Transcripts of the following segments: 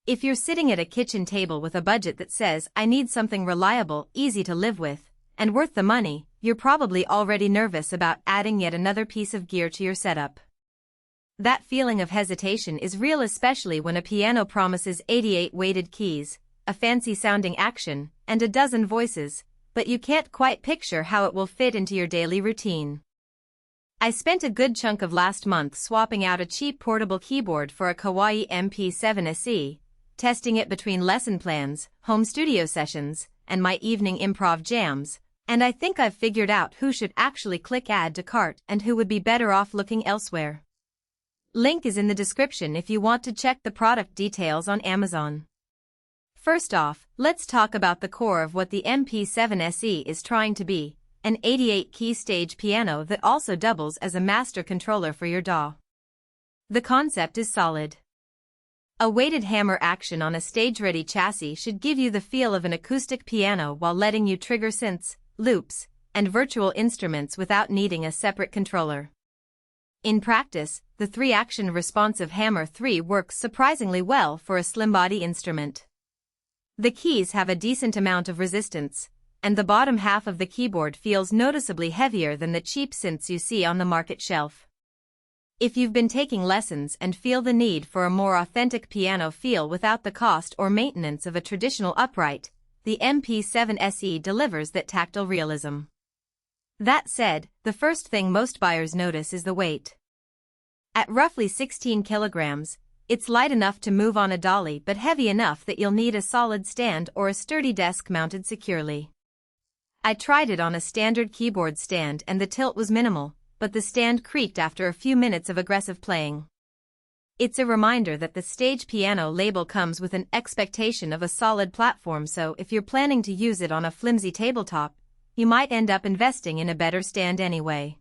If you're sitting at a kitchen table with a budget that says, "I need something reliable, easy to live with, and worth the money," you're probably already nervous about adding yet another piece of gear to your setup. That feeling of hesitation is real, especially when a piano promises 88 weighted keys, a fancy-sounding action, and a dozen voices, but you can't quite picture how it will fit into your daily routine. I spent a good chunk of last month swapping out a cheap portable keyboard for a Kawai MP7SE, testing it between lesson plans, home studio sessions, and my evening improv jams, and I think I've figured out who should actually click add to cart and who would be better off looking elsewhere. Link is in the description if you want to check the product details on Amazon. First off, let's talk about the core of what the MP7SE is trying to be, an 88-key stage piano that also doubles as a master controller for your DAW. The concept is solid. A weighted hammer action on a stage-ready chassis should give you the feel of an acoustic piano while letting you trigger synths, loops, and virtual instruments without needing a separate controller. In practice, the 3-action responsive Hammer 3 works surprisingly well for a slim-body instrument. The keys have a decent amount of resistance, and the bottom half of the keyboard feels noticeably heavier than the cheap synths you see on the market shelf. If you've been taking lessons and feel the need for a more authentic piano feel without the cost or maintenance of a traditional upright, the MP7SE delivers that tactile realism. That said, the first thing most buyers notice is the weight. At roughly 16 kilograms, it's light enough to move on a dolly but heavy enough that you'll need a solid stand or a sturdy desk mounted securely. I tried it on a standard keyboard stand and the tilt was minimal, but the stand creaked after a few minutes of aggressive playing. It's a reminder that the stage piano label comes with an expectation of a solid platform, so if you're planning to use it on a flimsy tabletop, you might end up investing in a better stand anyway.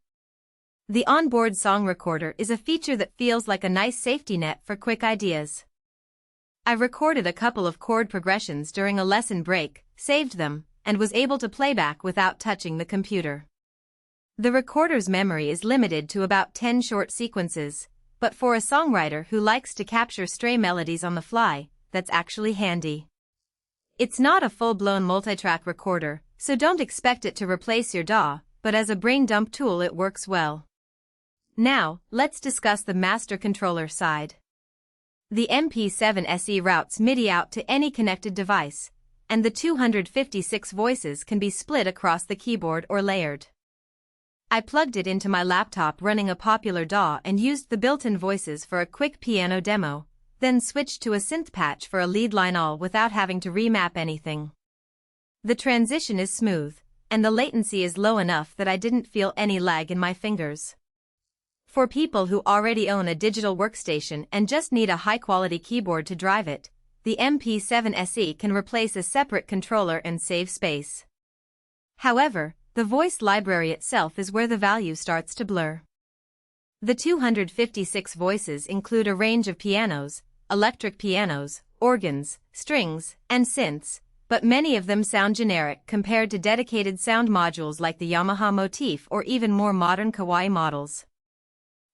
The onboard song recorder is a feature that feels like a nice safety net for quick ideas. I recorded a couple of chord progressions during a lesson break, saved them, and was able to play back without touching the computer. The recorder's memory is limited to about 10 short sequences, but for a songwriter who likes to capture stray melodies on the fly, that's actually handy. It's not a full-blown multitrack recorder, so don't expect it to replace your DAW, but as a brain dump tool it works well. Now, let's discuss the master controller side. The MP7SE routes MIDI out to any connected device, and the 256 voices can be split across the keyboard or layered. I plugged it into my laptop running a popular DAW and used the built-in voices for a quick piano demo, then switched to a synth patch for a lead line all without having to remap anything. The transition is smooth, and the latency is low enough that I didn't feel any lag in my fingers. For people who already own a digital workstation and just need a high-quality keyboard to drive it, the MP7SE can replace a separate controller and save space. However, the voice library itself is where the value starts to blur. The 256 voices include a range of pianos, electric pianos, organs, strings, and synths, but many of them sound generic compared to dedicated sound modules like the Yamaha Motif or even more modern Kawai models.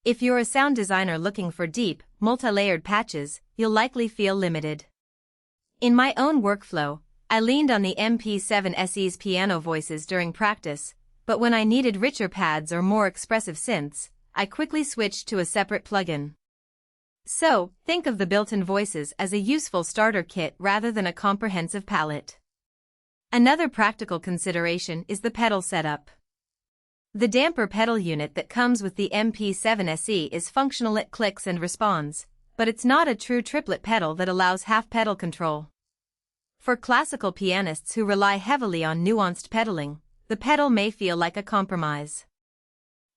If you're a sound designer looking for deep, multi-layered patches, you'll likely feel limited. In my own workflow, I leaned on the MP7SE's piano voices during practice, but when I needed richer pads or more expressive synths, I quickly switched to a separate plugin. So, think of the built-in voices as a useful starter kit rather than a comprehensive palette. Another practical consideration is the pedal setup. The damper pedal unit that comes with the MP7SE is functional. It clicks and responds, but it's not a true triplet pedal that allows half-pedal control. For classical pianists who rely heavily on nuanced pedaling, the pedal may feel like a compromise.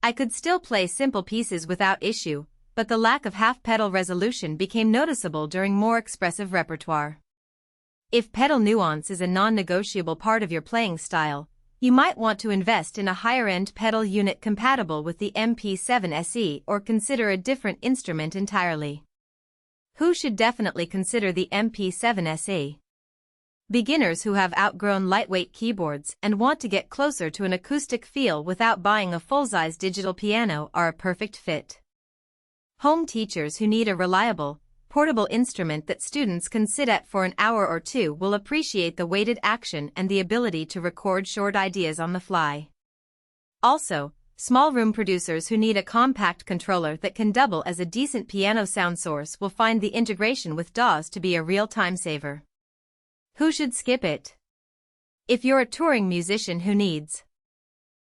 I could still play simple pieces without issue, but the lack of half-pedal resolution became noticeable during more expressive repertoire. If pedal nuance is a non-negotiable part of your playing style, you might want to invest in a higher-end pedal unit compatible with the MP7SE or consider a different instrument entirely. Who should definitely consider the MP7SE? Beginners who have outgrown lightweight keyboards and want to get closer to an acoustic feel without buying a full-size digital piano are a perfect fit. Home teachers who need a reliable, portable instrument that students can sit at for an hour or two will appreciate the weighted action and the ability to record short ideas on the fly. Also, small room producers who need a compact controller that can double as a decent piano sound source will find the integration with DAWs to be a real time saver. Who should skip it? If you're a touring musician who needs